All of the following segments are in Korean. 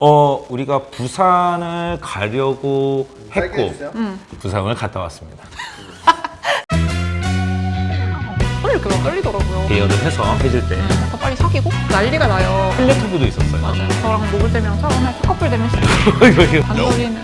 우리가 부산을 가려고 했고 부산을 갔다 왔습니다. 손이 이렇게 막 떨리더라고요. 대여를 해서 해줄 때 더 빨리 사귀고 난리가 나요. 플랫튜브도 있었어요. 맞아요. 저랑 노블쌤이랑 처음에 커플 되면 안 걸리는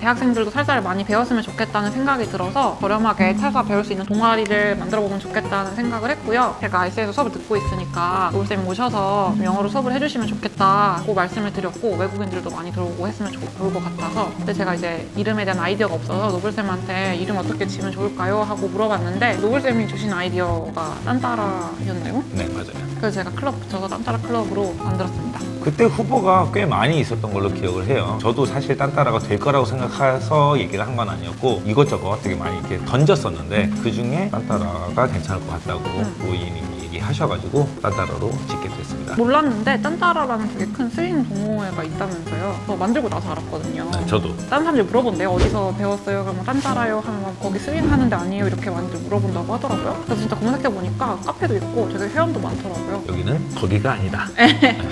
대학생들도 살사를 많이 배웠으면 좋겠다는 생각이 들어서 저렴하게 살사 배울 수 있는 동아리를 만들어보면 좋겠다는 생각을 했고요. 제가 IC에서 수업을 듣고 있으니까 노블쌤이 오셔서 좀 영어로 수업을 해주시면 좋겠다고 말씀을 드렸고 외국인들도 많이 들어오고 했으면 좋을 것 같아서 근데 제가 이제 이름에 대한 아이디어가 없어서 노블쌤한테 이름 어떻게 지으면 좋을까요? 하고 물어봤는데 노블쌤이 주신 아이디어가 딴따라였네요. 네, 맞아요. 그래서 제가 클럽 붙여서 딴따라 클럽으로 만들었습니다. 그때 후보가 꽤 많이 있었던 걸로 기억을 해요. 저도 사실 딴따라가 될 거라고 생각해서 얘기를 한 건 아니었고 이것저것 되게 많이 이렇게 던졌었는데 그 중에 딴따라가 괜찮을 것 같다고 부인님이 얘기하셔가지고 딴따라로 짓게 됐습니다. 몰랐는데 딴따라라는 되게 큰 스윙 동호회가 있다면서요. 저 만들고 나서 알았거든요. 네, 저도. 다른 사람들이 물어본대요. 어디서 배웠어요? 그러면 딴따라요? 하면 거기 스윙 하는데 아니에요? 이렇게 많이들 물어본다고 하더라고요. 그래서 진짜 검색해보니까 카페도 있고 되게 회원도 많더라고요. 여기는 거기가 아니다.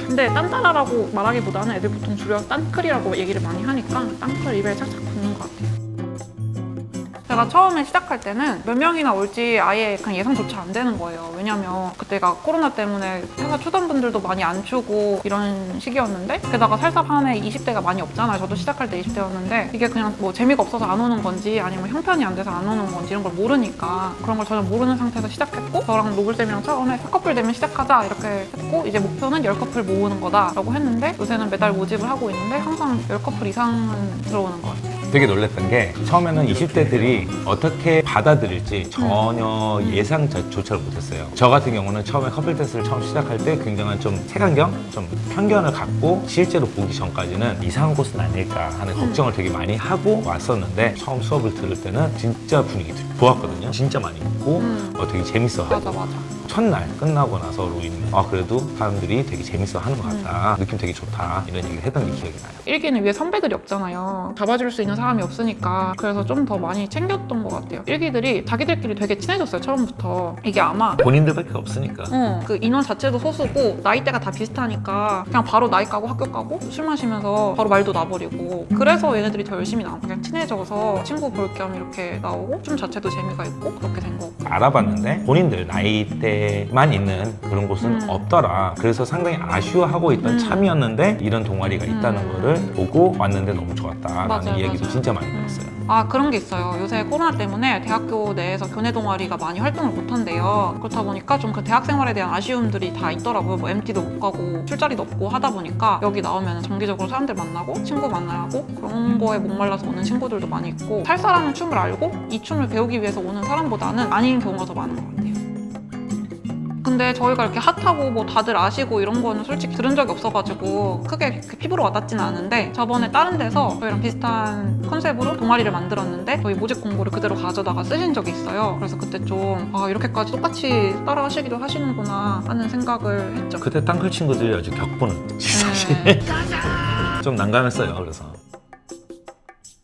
근데 딴따라라고 말하기보다는 애들 보통 줄여 딴클이라고 얘기를 많이 하니까 딴클 입에 착착 붙는 것 같아요. 제가 처음에 시작할 때는 몇 명이나 올지 아예 그냥 예상조차 안 되는 거예요. 왜냐면 그때가 코로나 때문에 살사 추던 분들도 많이 안 추고 이런 시기였는데 게다가 살사판에 20대가 많이 없잖아요. 저도 시작할 때 20대였는데 이게 그냥 뭐 재미가 없어서 안 오는 건지 아니면 형편이 안 돼서 안 오는 건지 이런 걸 모르니까 그런 걸 전혀 모르는 상태에서 시작했고 저랑 노블쌤이랑 처음에 4커플 되면 시작하자 이렇게 했고 이제 목표는 10커플 모으는 거다라고 했는데 요새는 매달 모집을 하고 있는데 항상 10커플 이상은 들어오는 것 같아요. 되게 놀랐던 게 처음에는 20대들이 어떻게 받아들일지 전혀 예상조차를 못했어요. 저 같은 경우는 처음에 커플 테스트를 처음 시작할 때 굉장한 좀 색안경, 좀 편견을 갖고 실제로 보기 전까지는 이상한 곳은 아닐까 하는 걱정을 되게 많이 하고 왔었는데 처음 수업을 들을 때는 진짜 분위기 좋았거든요. 진짜 많이 있고 되게 재밌어하고 맞아. 첫날 끝나고 나서 로이는 그래도 사람들이 되게 재밌어 하는 것 같다. 느낌 되게 좋다. 이런 얘기를 했던 게 기억이 나요. 일기는 위에 선배들이 없잖아요. 잡아줄 수 있는 사람이 없으니까 그래서 좀 더 많이 챙겼던 것 같아요. 일기들이 자기들끼리 되게 친해졌어요. 처음부터. 이게 아마 본인들밖에 없으니까. 그 인원 자체도 소수고 나이대가 다 비슷하니까 그냥 바로 나이 까고 학교 까고 술 마시면서 바로 말도 나버리고 그래서 얘네들이 더 열심히 나오고 그냥 친해져서 친구 볼 겸 이렇게 나오고 춤 자체도 재미가 있고 그렇게 된 거고 알아봤는데 본인들 나이대만 있는 그런 곳은 없더라. 그래서 상당히 아쉬워하고 있던 참이었는데 이런 동아리가 있다는 거를 보고 왔는데 너무 좋았다라는 맞아요, 이야기도 맞아요. 진짜 많이 들었어요. 그런 게 있어요. 요새 코로나 때문에 대학교 내에서 교내 동아리가 많이 활동을 못한대요. 그렇다 보니까 좀 그 대학 생활에 대한 아쉬움들이 다 있더라고요. 뭐 MT도 못 가고 술자리도 없고 하다 보니까 여기 나오면 정기적으로 사람들 만나고 친구 만나고 그런 거에 목말라서 오는 친구들도 많이 있고 살사라는 춤을 알고 이 춤을 배우기 위해서 오는 사람보다는 아닌 경우가 더 많은 것 같아요. 근데 저희가 이렇게 핫하고 뭐 다들 아시고 이런 거는 솔직히 들은 적이 없어가지고 크게 피부로 와닿지는 않은데 저번에 다른 데서 저희랑 비슷한 컨셉으로 동아리를 만들었는데 저희 모집 공고를 그대로 가져다가 쓰신 적이 있어요. 그래서 그때 좀 이렇게까지 똑같이 따라 하시기도 하시는구나 하는 생각을 했죠. 그때 땅클 친구들이 아주 격분을 사실 좀 난감했어요. 그래서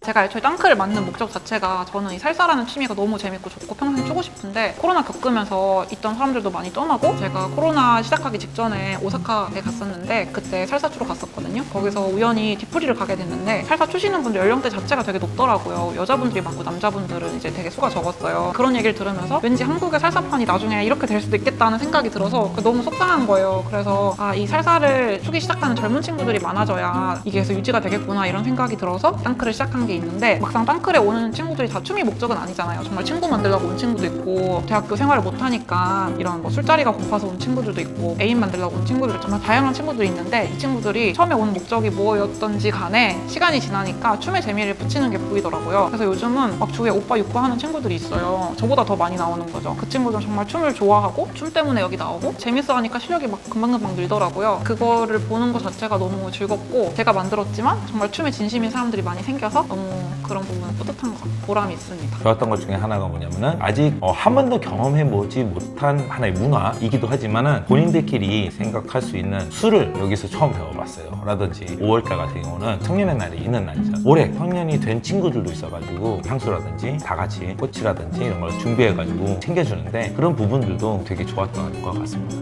제가 애초에 땅크를 만든 목적 자체가 저는 이 살사라는 취미가 너무 재밌고 좋고 평생 추고 싶은데 코로나 겪으면서 있던 사람들도 많이 떠나고 제가 코로나 시작하기 직전에 오사카에 갔었는데 그때 살사 추러 갔었거든요. 거기서 우연히 뒤풀이를 가게 됐는데 살사 추시는 분들 연령대 자체가 되게 높더라고요. 여자분들이 많고 남자분들은 이제 되게 수가 적었어요. 그런 얘기를 들으면서 왠지 한국의 살사판이 나중에 이렇게 될 수도 있겠다는 생각이 들어서 너무 속상한 거예요. 그래서 이 살사를 추기 시작하는 젊은 친구들이 많아져야 이게 계속 유지가 되겠구나 이런 생각이 들어서 땅크를 시작한 게 있는데 막상 땅클에 오는 친구들이 다 춤이 목적은 아니잖아요. 정말 친구 만들려고 온 친구도 있고 대학교 생활을 못하니까 이런 뭐 술자리가 고파서 온 친구들도 있고 애인 만들려고 온 친구들 정말 다양한 친구들이 있는데 이 친구들이 처음에 오는 목적이 뭐였던지 간에 시간이 지나니까 춤의 재미를 붙이는 게 보이더라고요. 그래서 요즘은 막 주위에 오빠 육바 하는 친구들이 있어요. 저보다 더 많이 나오는 거죠. 그 친구들은 정말 춤을 좋아하고 춤 때문에 여기 나오고 재밌어 하니까 실력이 막 금방금방 늘더라고요. 그거를 보는 것 자체가 너무 즐겁고 제가 만들었지만 정말 춤에 진심인 사람들이 많이 생겨서 너무 그런 부분은 뿌듯한 것 같고 보람이 있습니다. 좋았던 것 중에 하나가 뭐냐면은 아직 한 번도 경험해보지 못한 하나의 문화이기도 하지만은 본인들끼리 생각할 수 있는 술을 여기서 처음 배워봤어요. 라든지 5월달 같은 경우는 청년의 날이 있는 날이죠. 올해 청년이 된 친구들도 있어가지고 향수라든지 다 같이 꽃이라든지 이런 걸 준비해가지고 챙겨주는데 그런 부분들도 되게 좋았던 것 같습니다.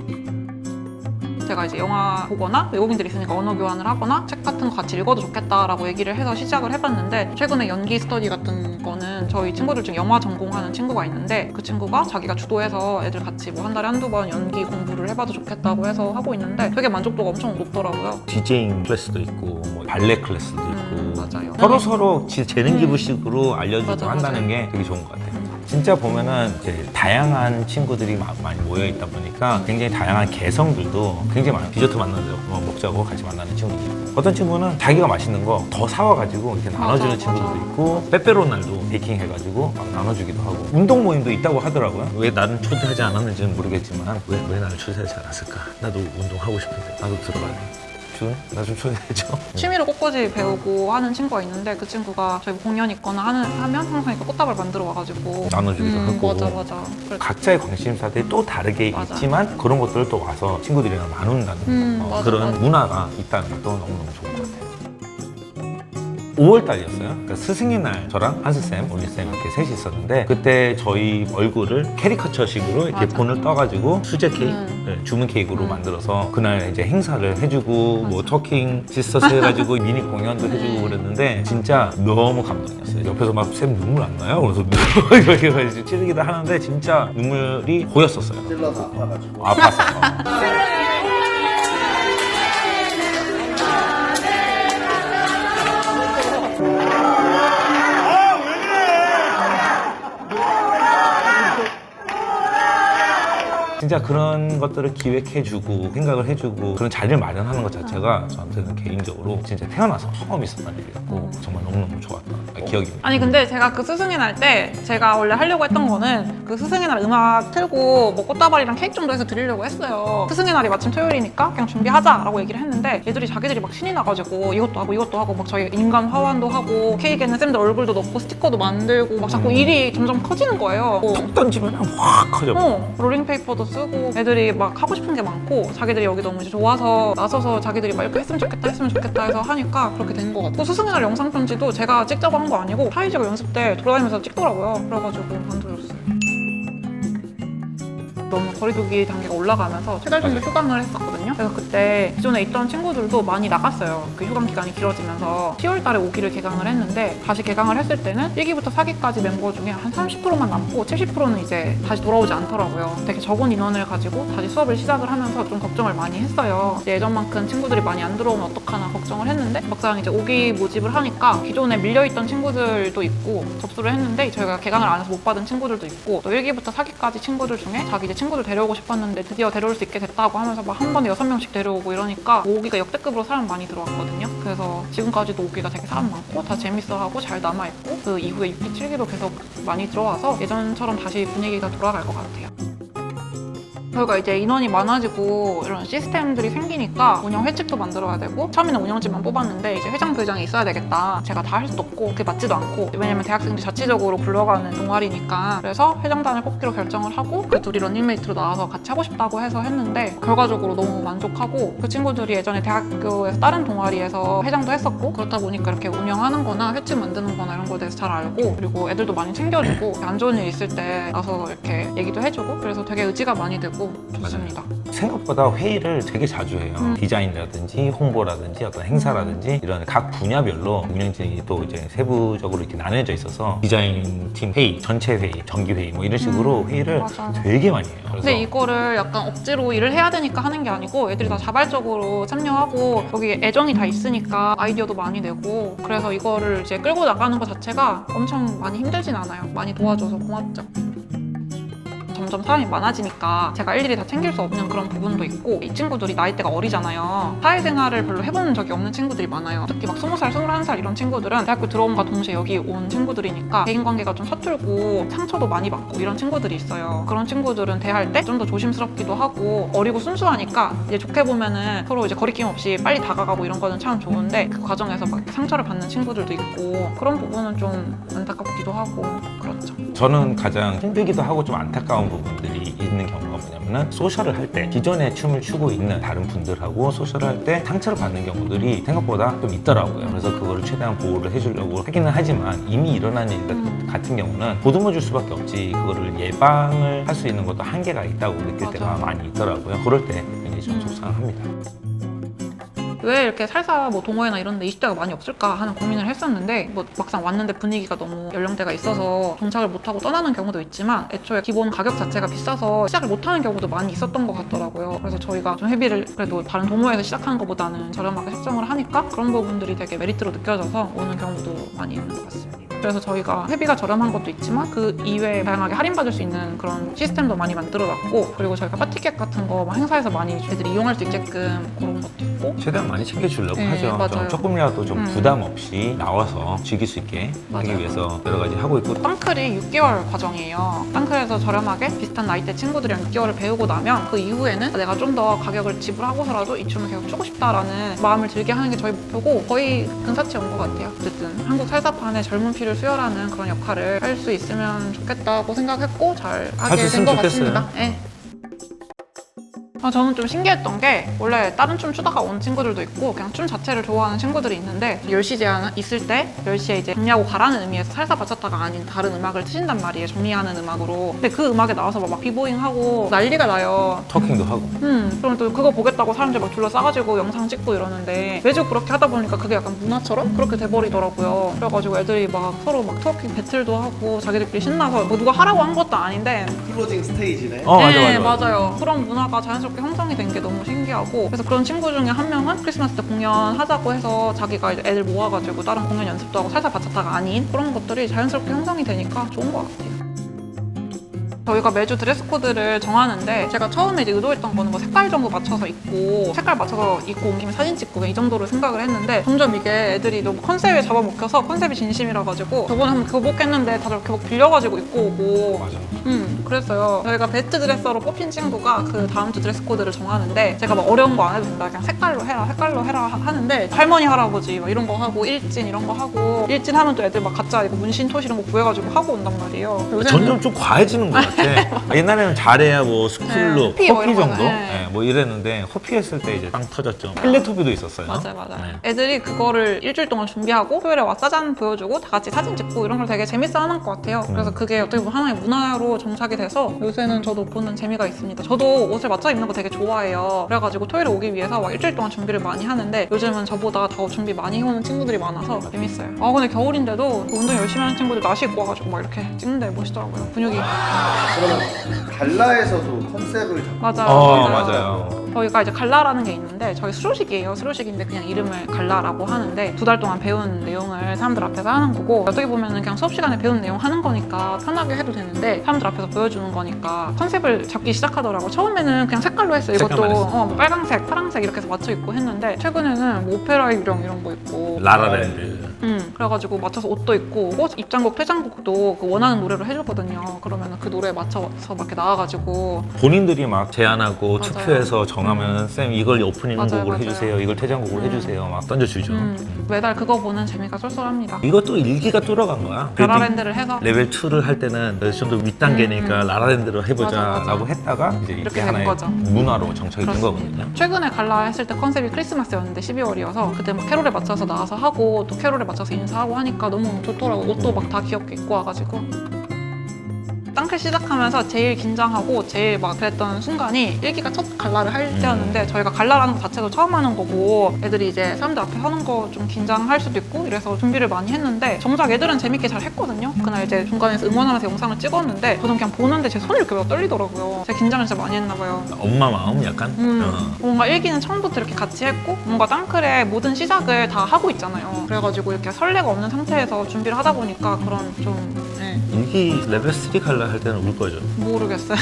제가 이제 영화 보거나 외국인들이 있으니까 언어 교환을 하거나 책 같은 거 같이 읽어도 좋겠다라고 얘기를 해서 시작을 해봤는데 최근에 연기 스터디 같은 거는 저희 친구들 중에 영화 전공하는 친구가 있는데 그 친구가 자기가 주도해서 애들 같이 뭐 한 달에 한두 번 연기 공부를 해봐도 좋겠다고 해서 하고 있는데 되게 만족도가 엄청 높더라고요. 디제잉 클래스도 있고 뭐 발레 클래스도 있고 맞아요. 서로 진짜 재능 기부식으로 알려주고 맞아, 한다는 게 되게 좋은 것 같아요. 진짜 보면은 이제 다양한 친구들이 많이 모여 있다 보니까 굉장히 다양한 개성들도 굉장히 많아요. 디저트 먹자고 같이 만나는 친구들 있고 어떤 친구는 자기가 맛있는 거 더 사와가지고 이렇게 나눠주는 친구들도 있고 빼빼로날도 베이킹 해가지고 막 나눠주기도 하고 운동 모임도 있다고 하더라고요. 왜 나는 초대하지 않았는지는 모르겠지만 왜 나를 초대하지 않았을까? 나도 운동하고 싶은데 나도 들어가야 돼. 나 좀 초대해줘. 취미로 꽃꽂이 배우고 하는 친구가 있는데 그 친구가 저희 공연 있거나 하면 항상 이렇게 꽃다발 만들어 와가지고 나눠주기도 하고 맞아. 각자의 관심사들이 또 다르게 맞아. 있지만 그런 것들을 또 와서 친구들이랑 나눈다는 맞아, 그런 맞아. 문화가 있다는 것도 너무너무 좋은 것 같아요. 5월달이었어요. 그러니까 스승의 날 저랑 한스쌤, 올리쌤 이렇게 셋이 있었는데 그때 저희 얼굴을 캐리커처식으로 이렇게 맞아. 본을 떠가지고 수제 케이크, 주문 케이크로 만들어서 그날 이제 행사를 해주고 뭐 터킹 시스터스 해가지고 미니 공연도 해주고 그랬는데 진짜 너무 감동이었어요. 옆에서 막 쌤 눈물 안 나요? 그래서 이렇게 찌르기도 하는데 진짜 눈물이 고였었어요. 찔러서 아파가지고. 아팠어요. 진짜 그런 것들을 기획해주고 생각을 해주고 그런 자리를 마련하는 것 자체가 저한테는 개인적으로 진짜 태어나서 처음 있었던 일이었고 정말 너무너무 좋았던 기억입니다. 아니 근데 제가 그 스승의 날 때 제가 원래 하려고 했던 거는 그 스승의 날 음악 틀고 뭐 꽃다발이랑 케이크 정도 해서 드리려고 했어요. 스승의 날이 마침 토요일이니까 그냥 준비하자라고 얘기를 했는데 얘들이 자기들이 막 신이 나가지고 이것도 하고 막 저희 인간 화환도 하고 케이크에는 쌤들 얼굴도 넣고 스티커도 만들고 막 자꾸 일이 점점 커지는 거예요. 툭 던지면 확 커져. 롤링페이퍼도 쓰고 애들이 막 하고 싶은 게 많고 자기들이 여기 너무 이제 좋아서 나서서 자기들이 막 이렇게 했으면 좋겠다 해서 하니까 그렇게 된 것 같고 스승의 날 영상 편지도 제가 찍자고 한 거 아니고 사이즈가 연습 때 돌아다니면서 찍더라고요. 그래가지고 만들어줬어요. 너무 거리두기 단계가 올라가면서 세 달 정도 휴강을 했었거든요. 그래서 그때 기존에 있던 친구들도 많이 나갔어요. 그 휴강 기간이 길어지면서 10월 달에 5기를 개강을 했는데 다시 개강을 했을 때는 1기부터 4기까지 멤버 중에 한 30%만 남고 70%는 이제 다시 돌아오지 않더라고요. 되게 적은 인원을 가지고 다시 수업을 시작을 하면서 좀 걱정을 많이 했어요. 예전만큼 친구들이 많이 안 들어오면 어떡하나 걱정을 했는데 막상 이제 5기 모집을 하니까 기존에 밀려있던 친구들도 있고 접수를 했는데 저희가 개강을 안 해서 못 받은 친구들도 있고 또 1기부터 4기까지 친구들 중에 자기 이제 친구들 데려오고 싶었는데 드디어 데려올 수 있게 됐다고 하면서 막 한 번에 6명씩 데려오고 이러니까 5기가 역대급으로 사람 많이 들어왔거든요. 그래서 지금까지도 5기가 되게 사람 많고 다 재밌어하고 잘 남아있고 그 이후에 6기, 7기도 계속 많이 들어와서 예전처럼 다시 분위기가 돌아갈 것 같아요. 저희가 이제 인원이 많아지고 이런 시스템들이 생기니까 운영 회칙도 만들어야 되고 처음에는 운영진만 뽑았는데 이제 회장 부회장이 있어야 되겠다. 제가 다 할 수도 없고 그게 맞지도 않고 왜냐면 대학생들이 자체적으로 굴러가는 동아리니까 그래서 회장단을 뽑기로 결정을 하고 그 둘이 런닝메이트로 나와서 같이 하고 싶다고 해서 했는데 결과적으로 너무 만족하고 그 친구들이 예전에 대학교에서 다른 동아리에서 회장도 했었고 그렇다 보니까 이렇게 운영하는 거나 회칙 만드는 거나 이런 거에 대해서 잘 알고 그리고 애들도 많이 챙겨주고 안 좋은 일 있을 때 나서 이렇게 얘기도 해주고 그래서 되게 의지가 많이 되고 좋습니다. 생각보다 회의를 되게 자주 해요. 디자인이라든지 홍보라든지 어떤 행사라든지 이런 각 분야별로 운영진이 또 이제 세부적으로 이렇게 나뉘어져 있어서 디자인 팀 회의, 전체 회의, 정기 회의 뭐 이런 식으로 회의를 맞아. 되게 많이 해요. 그래서 근데 이거를 약간 억지로 일을 해야 되니까 하는 게 아니고 애들이 다 자발적으로 참여하고 여기 애정이 다 있으니까 아이디어도 많이 내고 그래서 이거를 이제 끌고 나가는 것 자체가 엄청 많이 힘들진 않아요. 많이 도와줘서 고맙죠. 점점 사람이 많아지니까 제가 일일이 다 챙길 수 없는 그런 부분도 있고 이 친구들이 나이대가 어리잖아요. 사회생활을 별로 해본 적이 없는 친구들이 많아요. 특히 막 20살, 21살 이런 친구들은 대학교 들어옴과 동시에 여기 온 친구들이니까 대인관계가 좀 서툴고 상처도 많이 받고 이런 친구들이 있어요. 그런 친구들은 대할 때 좀 더 조심스럽기도 하고 어리고 순수하니까 이제 좋게 보면은 서로 이제 거리낌 없이 빨리 다가가고 이런 거는 참 좋은데 그 과정에서 막 상처를 받는 친구들도 있고 그런 부분은 좀 안타깝기도 하고 그렇죠. 저는 가장 힘들기도 하고 좀 안타까운 부분들이 있는 경우가 뭐냐면은 소셜을 할 때 기존에 춤을 추고 있는 다른 분들하고 소셜을 할 때 상처를 받는 경우들이 생각보다 좀 있더라고요. 그래서 그거를 최대한 보호를 해주려고 하기는 하지만 이미 일어난 일 같은 경우는 보듬어 줄 수밖에 없지 그거를 예방을 할 수 있는 것도 한계가 있다고 느낄 때가 맞아. 많이 있더라고요. 그럴 때 굉장히 좀 속상합니다. 왜 이렇게 살사 뭐 동호회나 이런 데 20대가 많이 없을까 하는 고민을 했었는데 뭐 막상 왔는데 분위기가 너무 연령대가 있어서 정착을 못하고 떠나는 경우도 있지만 애초에 기본 가격 자체가 비싸서 시작을 못하는 경우도 많이 있었던 것 같더라고요. 그래서 저희가 좀 회비를 그래도 다른 동호회에서 시작하는 것보다는 저렴하게 책정을 하니까 그런 부분들이 되게 메리트로 느껴져서 오는 경우도 많이 있는 것 같습니다. 그래서 저희가 회비가 저렴한 것도 있지만 그 이외에 다양하게 할인받을 수 있는 그런 시스템도 많이 만들어놨고 그리고 저희가 파티켓 같은 거 막 행사에서 많이 애들이 이용할 수 있게끔 그런 것도 있고 최대한 많이 챙겨주려고 네, 하죠. 맞아요. 좀 조금이라도 좀 부담 없이 나와서 즐길 수 있게 하기 맞아요. 위해서 여러 가지 하고 있고 땅클이 6개월 과정이에요. 땅클에서 저렴하게 비슷한 나이대 친구들이랑 6개월을 배우고 나면 그 이후에는 내가 좀 더 가격을 지불하고서라도 이 춤을 계속 추고 싶다라는 마음을 들게 하는 게 저희 목표고 거의 근사치 온 것 같아요. 어쨌든 한국 살사판의 젊은 피를 수혈하는 그런 역할을 할 수 있으면 좋겠다고 생각했고 잘 하게 된 됐으면 것 좋겠어요. 같습니다. 네. 저는 좀 신기했던 게 원래 다른 춤 추다가 온 친구들도 있고 그냥 춤 자체를 좋아하는 친구들이 있는데 10시 제한 있을 때 10시에 이제 정리하고 가라는 의미에서 살사 바차타가 아닌 다른 음악을 트신단 말이에요. 정리하는 음악으로. 근데 그 음악에 나와서 막 비보잉하고 난리가 나요. 터킹도 하고 그럼 또 그거 보겠다고 사람들 막 둘러싸가지고 영상 찍고 이러는데 매주 그렇게 하다 보니까 그게 약간 문화처럼 그렇게 돼버리더라고요. 그래가지고 애들이 막 서로 막 트워킹 배틀도 하고 자기들끼리 신나서 뭐 누가 하라고 한 것도 아닌데 클로징 스테이지네. 네, 맞아요. 그런 문화가 자연스럽게 형성이 된 게 너무 신기하고 그래서 그런 친구 중에 한 명은 크리스마스 때 공연하자고 해서 자기가 이제 애들 모아가지고 다른 공연 연습도 하고 살사 바차타가 아닌 그런 것들이 자연스럽게 형성이 되니까 좋은 것 같아요. 저희가 매주 드레스 코드를 정하는데 제가 처음에 이제 의도했던 거는 뭐 색깔 정도 맞춰서 입고 색깔 맞춰서 입고 온 김에 사진 찍고 그냥 이 정도로 생각을 했는데 점점 이게 애들이 너무 컨셉에 잡아먹혀서 컨셉이 진심이라 가지고 저번에 한번 교복했는데 다들 교복 빌려가지고 입고 오고 맞아. 그랬어요. 저희가 베스트 드레서로 뽑힌 친구가 그 다음 주 드레스 코드를 정하는데 제가 막 어려운 거 안 해도 된다 그냥 색깔로 해라 하는데 할머니 할아버지 막 이런 거 하고 일진 이런 거 하고 일진 하면 또 애들 막 가짜 이거 문신 토시 이런 거 구해가지고 하고 온단 말이에요. 요새는 점점 좀 과해지는 것 같아. 옛날에는 잘해야 뭐 스쿨룩, 호피 뭐 호피 이런 정도? 거, 네, 뭐 이랬는데 호피 했을 때 이제 빵 터졌죠. 필레토비도 있었어요. 맞아요. 네. 애들이 그거를 일주일 동안 준비하고 토요일에 와 짜잔 보여주고 다 같이 사진 찍고 이런 걸 되게 재밌어 하는 것 같아요. 그래서 그게 어떻게 보면 하나의 문화로 정착이 돼서 요새는 저도 보는 재미가 있습니다. 저도 옷을 맞춰 입는 거 되게 좋아해요. 그래가지고 토요일에 오기 위해서 막 일주일 동안 준비를 많이 하는데 요즘은 저보다 더 준비 많이 해오는 친구들이 많아서 재밌어요. 근데 겨울인데도 그 운동 열심히 하는 친구들 나시 입고 와가지고 막 이렇게 찍는데 멋있더라고요. 근육이. 그러면 갈라에서도 컨셉을 잡고 맞아요. 맞아요. 저희가 이제 갈라라는 게 있는데 저희 수료식이에요. 수료식인데 그냥 이름을 갈라라고 하는데 2달 동안 배운 내용을 사람들 앞에서 하는 거고 어떻게 보면은 그냥 수업 시간에 배운 내용 하는 거니까 편하게 해도 되는데 사람들 앞에서 보여주는 거니까 컨셉을 잡기 시작하더라고. 처음에는 그냥 색깔로 했어요. 이것도 색깔만 했어. 뭐 빨강색, 파랑색 이렇게 해서 맞춰 입고 했는데 최근에는 뭐 오페라 유령 이런 거 입고 라라랜드. 그래가지고 맞춰서 옷도 입고 오고 입장곡, 퇴장곡도 그 원하는 노래로 해주거든요. 그러면 그 노래에 맞춰서 막 이렇게 나와가지고 본인들이 막 제안하고 맞아요. 투표해서 정하면 쌤 이걸 오프닝 맞아요, 곡으로 맞아요. 해주세요. 이걸 퇴장곡으로 해주세요. 막 던져주죠. 매달 그거 보는 재미가 쏠쏠합니다. 이것도 일기가 뚫어간 거야. 라라랜드를 해서 레벨 2를 할 때는 좀 더 윗단계니까 라라랜드로 해보자 맞아. 라고 했다가 이제 이렇게 이게 된 하나의 거죠. 문화로 정착이 된 그렇습니다. 거거든요. 최근에 갈라 했을 때 컨셉이 크리스마스였는데 12월이어서 그때 막 캐롤에 맞춰서 나와서 하고 또 캐롤에 맞춰서 인사하고 하니까 너무 좋더라고. 옷도 막 다 귀엽게 입고 와가지고. 땅클 시작하면서 제일 긴장하고 제일 막 그랬던 순간이 일기가 첫 갈라를 할 때였는데 저희가 갈라라는 것 자체도 처음 하는 거고 애들이 이제 사람들 앞에 하는 거 좀 긴장할 수도 있고 이래서 준비를 많이 했는데 정작 애들은 재밌게 잘 했거든요. 그날 이제 중간에서 응원하면서 영상을 찍었는데 저는 그냥 보는데 제 손이 이렇게 막 떨리더라고요. 제가 긴장을 진짜 많이 했나 봐요. 엄마 마음 약간? 뭔가 일기는 처음부터 이렇게 같이 했고 뭔가 땅클의 모든 시작을 다 하고 있잖아요. 그래가지고 이렇게 설레가 없는 상태에서 준비를 하다 보니까 그런 좀 일기 레벨 3 갈라 할 때는 울 거죠. 모르겠어요.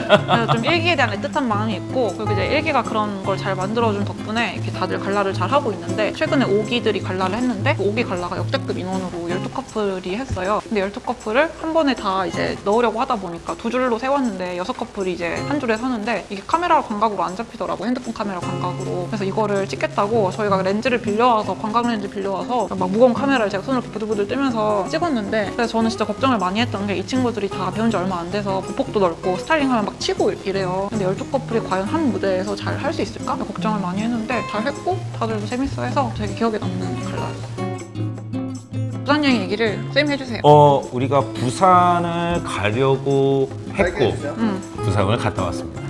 그래서 좀 일기에 대한 애틋한 마음이 있고, 그리고 이제 일기가 그런 걸 잘 만들어준 덕분에 이렇게 다들 갈라를 잘 하고 있는데, 최근에 5기들이 갈라를 했는데 그 5기 갈라가 역대급 인원으로 12커플이 했어요. 근데 12커플을 한 번에 다 이제 넣으려고 하다 보니까 두 줄로 세웠는데 6커플이 이제 한 줄에 서는데 이게 카메라 광각으로 안 잡히더라고. 핸드폰 카메라 광각으로. 그래서 이거를 찍겠다고 저희가 렌즈를 빌려와서, 광각 렌즈 빌려와서 막 무거운 카메라를 제가 손으로 부들부들 뜨면서 찍었는데, 그래서 저는 진짜 걱정을 많이 했던 게 이 친구들이 다 배운 지 얼마 안 돼서 보폭도 넓고 스타일링하면 막 치고 이래요. 근데 12커플이 과연 한 무대에서 잘 할 수 있을까? 걱정을 많이 했는데 잘 했고 다들도 재밌어해서 되게 기억에 남는 갈라였어요. 부산 여행 얘기를 쌤이 해주세요. 우리가 부산을 가려고 했고 해주세요. 부산을 갔다 왔습니다.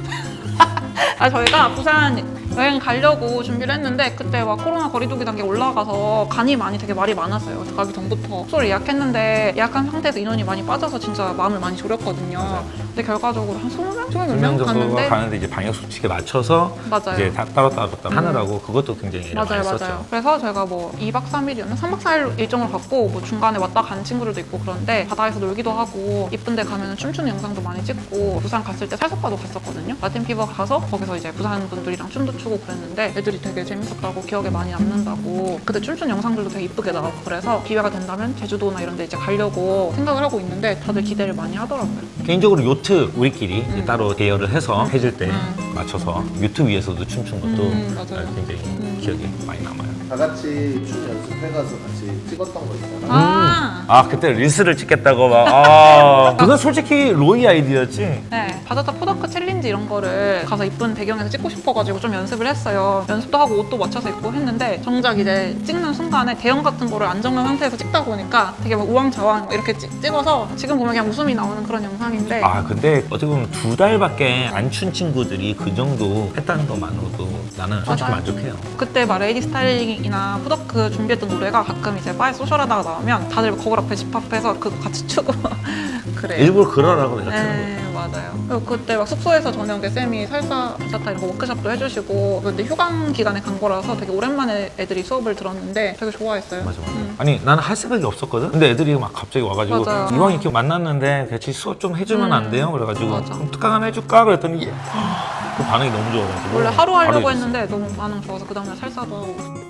저희가 부산 여행 가려고 준비를 했는데 그때 막 코로나 거리두기 단계 올라가서 간이 많이 되게 말이 많았어요. 가기 전부터 숙소를 예약했는데 예약한 상태에서 인원이 많이 빠져서 진짜 마음을 많이 졸였거든요. 맞아요. 근데 결과적으로 한 20명? 20명 2명 정도가 갔는데 가는데 이제 방역 수칙에 맞춰서 맞아요. 이제 다 따로따로 하느라고 그것도 굉장히 애를 많이 맞아요. 썼죠. 그래서 저희가 뭐 2박 3일이었나? 3박 4일 일정을 갖고 뭐 중간에 왔다 간 친구들도 있고 그런데 바다에서 놀기도 하고 이쁜 데 가면 춤추는 영상도 많이 찍고, 부산 갔을 때 살석바도 갔었거든요. 라틴피버 가서 거기서 이제 부산 분들이랑 춤도 추고 그랬는데 애들이 되게 재밌었다고, 기억에 많이 남는다고, 그때 춤추는 영상들도 되게 이쁘게 나오고, 그래서 기회가 된다면 제주도나 이런 데 이제 가려고 생각을 하고 있는데 다들 기대를 많이 하더라고요. 개인적으로 요트 우리끼리 이제 따로 대여를 해서 해줄 때 맞춰서 요트 위에서도 춤춘 것도 맞아요. 굉장히 기억이 많이 남아요. 다 같이 춤 연습해가서 같이 찍었던 거 있잖아. 그때 릴스를 찍겠다고 막 그건 솔직히 로이 아이디어였지. 네, 바다타 포다크 챌린지 이런 거를 가서 이쁜 배경에서 찍고 싶어가지고 좀 연습을 했어요. 연습도 하고 옷도 맞춰서 입고 했는데 정작 이제 찍는 순간에 대형 같은 거를 안정된 상태에서 찍다 보니까 되게 막 우왕좌왕 이렇게 찍어서 지금 보면 그냥 웃음이 나오는 그런 영상인데, 근데 어떻게 보면 2달밖에 안 춘 친구들이 그 정도 했다는 것만으로도 나는 솔직히 맞아요. 만족해요. 그때 막 레이디 스타일링이나 포다크 준비했던 노래가 가끔 이제 바에 소셜하다가 나오면 다들 거울 앞에 집합해서 그거 같이 추고 그래요. 일부러 그러라고 내가 트는 거예요. 네, 맞아요. 그리고 그때 막 숙소에서 저녁에 쌤이 살사, 바차타 이런 거 워크숍도 해주시고, 근데 휴강 기간에 간 거라서 되게 오랜만에 애들이 수업을 들었는데 되게 좋아했어요. 맞아. 아니 나는 할 생각이 없었거든. 근데 애들이 막 갑자기 와가지고 맞아요. 이왕 이렇게 만났는데 같이 수업 좀 해주면 안 돼요? 그래가지고 맞아. 그럼 특강 하나 해줄까? 그랬더니 그 반응이 너무 좋아가지고 원래 하루 하려고 바로 했는데 너무 반응 좋아서 그 다음날 살사도 하고.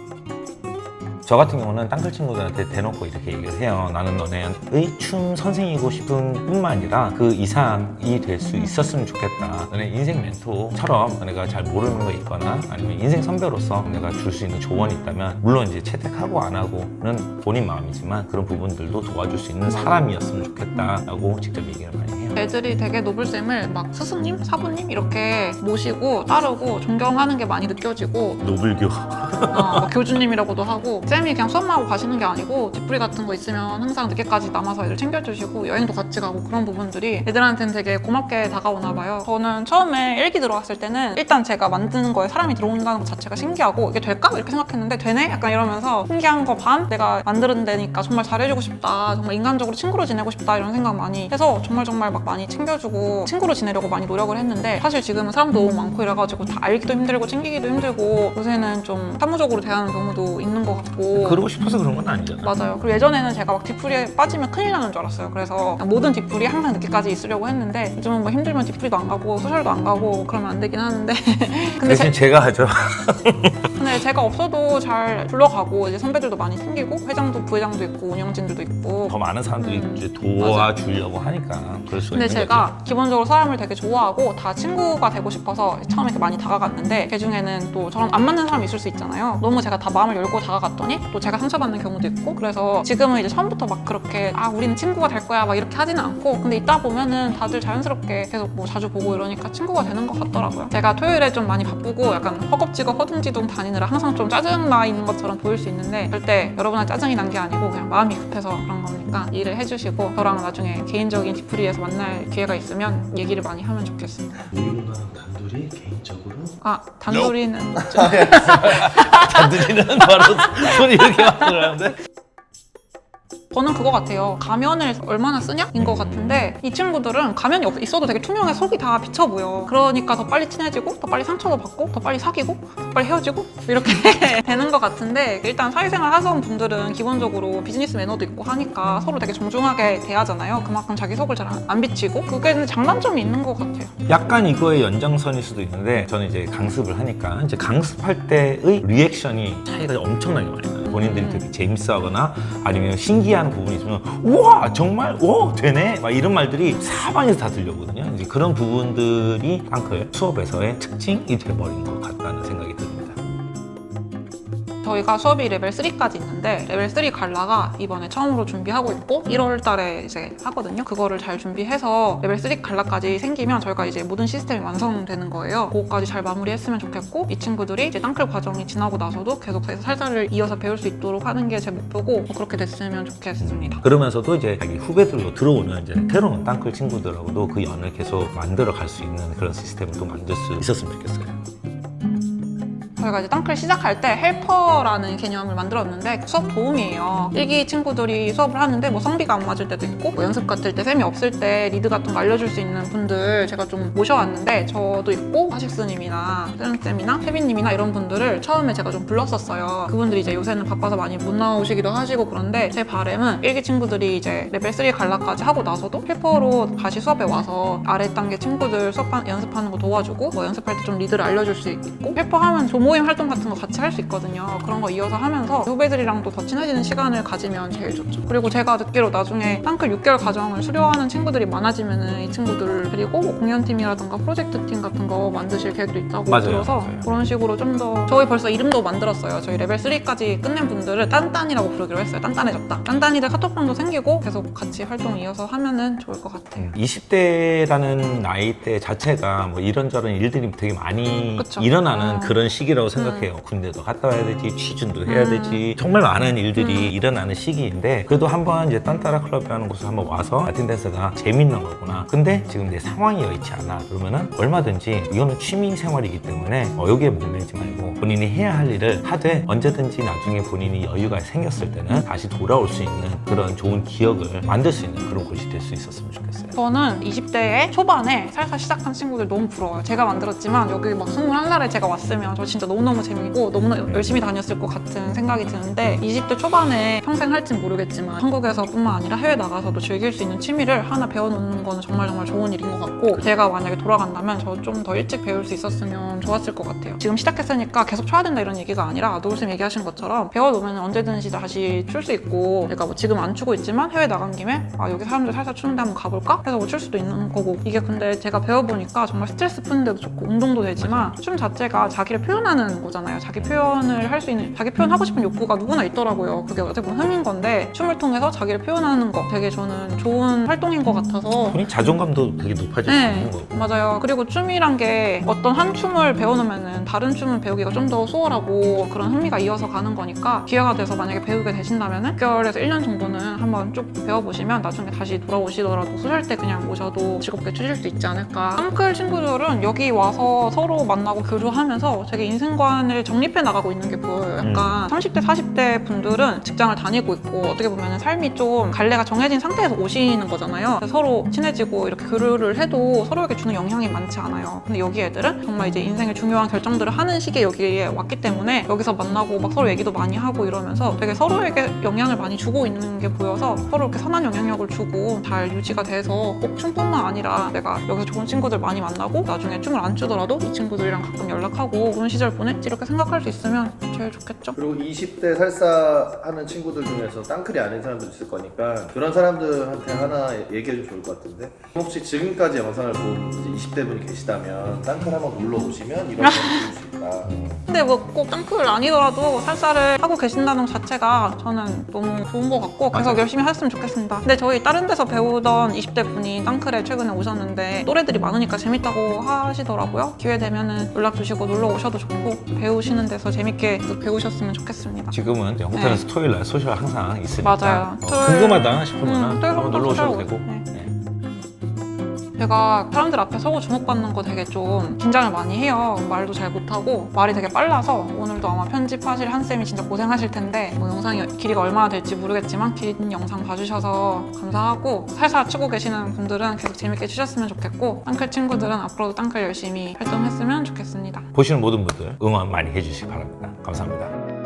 저 같은 경우는 땅클 친구들한테 대놓고 이렇게 얘기를 해요. 나는 너네의 춤 선생이고 싶은 뿐만 아니라 그 이상이 될 수 있었으면 좋겠다. 너네 인생 멘토처럼 내가 잘 모르는 거 있거나 아니면 인생 선배로서 내가 줄 수 있는 조언이 있다면, 물론 이제 채택하고 안 하고는 본인 마음이지만 그런 부분들도 도와줄 수 있는 사람이었으면 좋겠다라고 직접 얘기를 많이 해요. 애들이 되게 노블쌤을 막 스승님, 사부님 이렇게 모시고 따르고 존경하는 게 많이 느껴지고, 노블교. 막 교주님이라고도 하고, 쌤이 그냥 수업만 하고 가시는 게 아니고 뒷풀이 같은 거 있으면 항상 늦게까지 남아서 애들 챙겨주시고 여행도 같이 가고, 그런 부분들이 애들한테는 되게 고맙게 다가오나 봐요. 저는 처음에 일기 들어왔을 때는 일단 제가 만드는 거에 사람이 들어온다는 것 자체가 신기하고 이게 될까? 이렇게 생각했는데 되네? 약간 이러면서 신기한 거 반, 내가 만드는 데니까 정말 잘해주고 싶다, 정말 인간적으로 친구로 지내고 싶다 이런 생각 많이 해서 정말 막 많이 챙겨주고 친구로 지내려고 많이 노력을 했는데, 사실 지금은 사람도 너무 많고 이래가지고 다 알기도 힘들고 챙기기도 힘들고 요새는 좀 사무적으로 대하는 경우도 있는 것 같고. 그러고 싶어서 그런 건 아니잖아. 맞아요. 그리고 예전에는 제가 막 뒤풀이에 빠지면 큰일 나는 줄 알았어요. 그래서 모든 뒤풀이 항상 늦게까지 있으려고 했는데 요즘은 뭐 힘들면 뒤풀이도 안 가고 소셜도 안 가고 그러면 안 되긴 하는데 근데, 대신 제가 하죠. 근데 제가 없어도 잘 불러가고 이제 선배들도 많이 생기고 회장도 부회장도 있고 운영진들도 있고. 더 많은 사람들이 이제 도와주려고 하니까 그럴 수가 근데 있는 제가 거죠. 기본적으로 사람을 되게 좋아하고 다 친구가 되고 싶어서 처음에 이렇게 많이 다가갔는데, 그 중에는 또 저랑 안 맞는 사람이 있을 수 있잖아요. 너무 제가 다 마음을 열고 다가갔더니 또 제가 상처받는 경우도 있고, 그래서 지금은 이제 처음부터 막 그렇게 우리는 친구가 될 거야 막 이렇게 하지는 않고, 근데 있다 보면은 다들 자연스럽게 계속 뭐 자주 보고 이러니까 친구가 되는 것 같더라고요. 제가 토요일에 좀 많이 바쁘고 약간 허겁지겁 허둥지둥 다니느라 항상 좀 짜증나 있는 것처럼 보일 수 있는데, 절대 여러분한테 짜증이 난 게 아니고 그냥 마음이 급해서 그런 거니까 일을 해주시고 저랑 나중에 개인적인 뒤풀이에서 만날 기회가 있으면 얘기를 많이 하면 좋겠습니다. 우리 누나랑 단둘이 개인적으로 단둘이는 단둘이는 바로 손이 이렇게 막 들어가는데 저는 그거 같아요. 가면을 얼마나 쓰냐인 것 같은데 이 친구들은 가면이 있어도 되게 투명해 속이 다 비쳐 보여. 그러니까 더 빨리 친해지고 더 빨리 상처도 받고 더 빨리 사귀고 더 빨리 헤어지고 이렇게 되는 것 같은데 일단 사회생활 하시는 분들은 기본적으로 비즈니스 매너도 있고 하니까 서로 되게 정중하게 대하잖아요. 그만큼 자기 속을 잘 안 비치고 그게 장단점이 있는 것 같아요. 약간 이거의 연장선일 수도 있는데 저는 이제 강습을 하니까 이제 강습할 때의 리액션이 차이가 엄청나게 많이 나요. 본인들이 되게 재밌어하거나 아니면 신기한 부분이 있으면 우와 정말 오 되네 막 이런 말들이 사방에서 다 들려오거든요. 이제 그런 부분들이 땅클 수업에서의 특징이 돼버린 것 같다는 생각이 듭니다. 저희가 수업이 레벨 3까지 있는데 레벨 3 갈라가 이번에 처음으로 준비하고 있고 1월 달에 이제 하거든요. 그거를 잘 준비해서 레벨 3 갈라까지 생기면 저희가 이제 모든 시스템이 완성되는 거예요. 그거까지 잘 마무리했으면 좋겠고 이 친구들이 이제 땅클 과정이 지나고 나서도 계속 살살을 이어서 배울 수 있도록 하는 게 제 목표고 그렇게 됐으면 좋겠습니다. 그러면서도 이제 자기 후배들로 들어오는 이제 새로운 땅클 친구들하고도 그 연을 계속 만들어 갈 수 있는 그런 시스템을 또 만들 수 있었으면 좋겠어요. 저희가 이제 땅클 시작할 때 헬퍼라는 개념을 만들었는데 수업 도움이에요. 1기 친구들이 수업을 하는데 뭐 성비가 안 맞을 때도 있고 뭐 연습 같을 때 쌤이 없을 때 리드 같은 거 알려줄 수 있는 분들 제가 좀 모셔왔는데 저도 있고 하식스님이나 세련쌤이나 태빈님이나 이런 분들을 처음에 제가 좀 불렀었어요. 그분들이 이제 요새는 바빠서 많이 못 나오시기도 하시고 그런데 제 바람은 1기 친구들이 이제 레벨 3 갈라까지 하고 나서도 헬퍼로 다시 수업에 와서 아래 단계 친구들 연습하는 거 도와주고 뭐 연습할 때 좀 리드를 알려줄 수 있고 헬퍼 하면 모임 활동 같은 거 같이 할 수 있거든요. 그런 거 이어서 하면서 후배들이랑도 더 친해지는 시간을 가지면 제일 좋죠. 그리고 제가 듣기로 나중에 땅클 6개월 과정을 수료하는 친구들이 많아지면은 이 친구들 그리고 뭐 공연팀이라든가 프로젝트 팀 같은 거 만드실 계획도 있다고 맞아요, 들어서 맞아요. 그런 식으로 좀 더 저희 벌써 이름도 만들었어요. 저희 레벨 3까지 끝낸 분들을 딴딴이라고 부르기로 했어요. 딴딴해졌다. 딴딴이들 카톡방도 생기고 계속 같이 활동 이어서 하면은 좋을 것 같아요. 20대라는 나이대 자체가 뭐 이런저런 일들이 되게 많이 그쵸. 일어나는 그런 시기라고 생각해요. 군대도 갔다 와야 되지, 취준도 해야 되지, 정말 많은 일들이 일어나는 시기인데 그래도 한번 이제 딴따라 클럽이라는 곳을 한번 와서 라틴 댄스가 재밌는 거구나. 근데 지금 내 상황이 여의치 않아. 그러면은 얼마든지 이거는 취미 생활이기 때문에 여기에 목매지 말고 본인이 해야 할 일을 하되 언제든지 나중에 본인이 여유가 생겼을 때는 다시 돌아올 수 있는 그런 좋은 기억을 만들 수 있는 그런 곳이 될 수 있었으면 좋겠어요. 저는 20대의 초반에 살살 시작한 친구들 너무 부러워요. 제가 만들었지만 여기 막 21살에 제가 왔으면 저 진짜 너무너무 재밌고 너무너무 열심히 다녔을 것 같은 생각이 드는데 20대 초반에 평생 할진 모르겠지만 한국에서뿐만 아니라 해외 나가서도 즐길 수 있는 취미를 하나 배워놓는 건 정말 좋은 일인 것 같고 제가 만약에 돌아간다면 저 좀 더 일찍 배울 수 있었으면 좋았을 것 같아요. 지금 시작했으니까 계속 쳐야 된다 이런 얘기가 아니라 노을쌤 얘기하신 것처럼 배워놓으면 언제든지 다시 출 수 있고 그러니까 뭐 지금 안 추고 있지만 해외 나간 김에 여기 사람들 살살 추는데 한번 가볼까? 해서 뭐 출 수도 있는 거고 이게 근데 제가 배워보니까 정말 스트레스 푸는 데도 좋고 운동도 되지만 춤 자체가 자기를 표현하는 거잖아요. 자기 표현을 할 수 있는 자기 표현하고 싶은 욕구가 누구나 있더라고요. 그게 어떻게 보면 흥인 건데 춤을 통해서 자기를 표현하는 거 되게 저는 좋은 활동인 것 같아서 본인 자존감도 되게 높아질 수 있는 거고. 맞아요. 그리고 춤이란 게 어떤 한 춤을 배워놓으면은 다른 춤을 배우기가 좀 더 수월하고 그런 흥미가 이어서 가는 거니까 기회가 돼서 만약에 배우게 되신다면은 6개월에서 1년 정도는 한번 쭉 배워보시면 나중에 다시 돌아오시더라도 수술 때 그냥 오셔도 즐겁게 추실 수 있지 않을까. 땀클 친구들은 여기 와서 서로 만나고 교류하면서 되게 인생관을 정립해 나가고 있는 게 보여요. 약간 30대, 40대 분들은 직장을 다니고 있고 어떻게 보면 삶이 좀 갈래가 정해진 상태에서 오시는 거잖아요. 그래서 서로 친해지고 이렇게 교류를 해도 서로에게 주는 영향이 많지 않아요. 근데 여기 애들은 정말 이제 인생의 중요한 결정들을 하는 시기에 여기에 왔기 때문에 여기서 만나고 막 서로 얘기도 많이 하고 이러면서 되게 서로에게 영향을 많이 주고 있는 게 보여서 서로 이렇게 선한 영향력을 주고 잘 유지가 돼서 꼭 춤뿐만 아니라 내가 여기서 좋은 친구들 많이 만나고 나중에 춤을 안 추더라도 이 친구들이랑 가끔 연락하고 좋은 시절 보냈지 이렇게 생각할 수 있으면 제일 좋겠죠. 그리고 20대 살사하는 친구들 중에서 땅클이 아닌 사람도 있을 거니까 그런 사람들한테 하나 얘기해주면 좋을 것 같은데 혹시 지금까지 영상을 본 이제 20대 분이 계시다면 땅클 한번 놀러 오시면 이런 거 느낄 수 있다. 근데 뭐 꼭 땅클 아니더라도 살살을 하고 계신다는 것 자체가 저는 너무 좋은 것 같고 계속 맞아요. 열심히 하셨으면 좋겠습니다. 근데 저희 다른 데서 배우던 20대 분이 땅클에 최근에 오셨는데 또래들이 많으니까 재밌다고 하시더라고요. 기회 되면은 연락 주시고 놀러 오셔도 좋고 배우시는 데서 재밌게 계속 배우셨으면 좋겠습니다. 지금은 홍태는 토요일 날 소셜 항상 있으니까 맞아요. 궁금하다 싶으면 토요일 한번 놀러 소셜 오셔도 되고. 네. 네. 제가 사람들 앞에 서고 주목받는 거 되게 좀 긴장을 많이 해요. 말도 잘 못하고 말이 되게 빨라서 오늘도 아마 편집하실 한쌤이 진짜 고생하실 텐데 뭐 영상이 길이가 얼마나 될지 모르겠지만 긴 영상 봐주셔서 감사하고 살살 치고 계시는 분들은 계속 재밌게 치셨으면 좋겠고 땅클 친구들은 앞으로도 땅클 열심히 활동했으면 좋겠습니다. 보시는 모든 분들 응원 많이 해주시기 바랍니다. 감사합니다.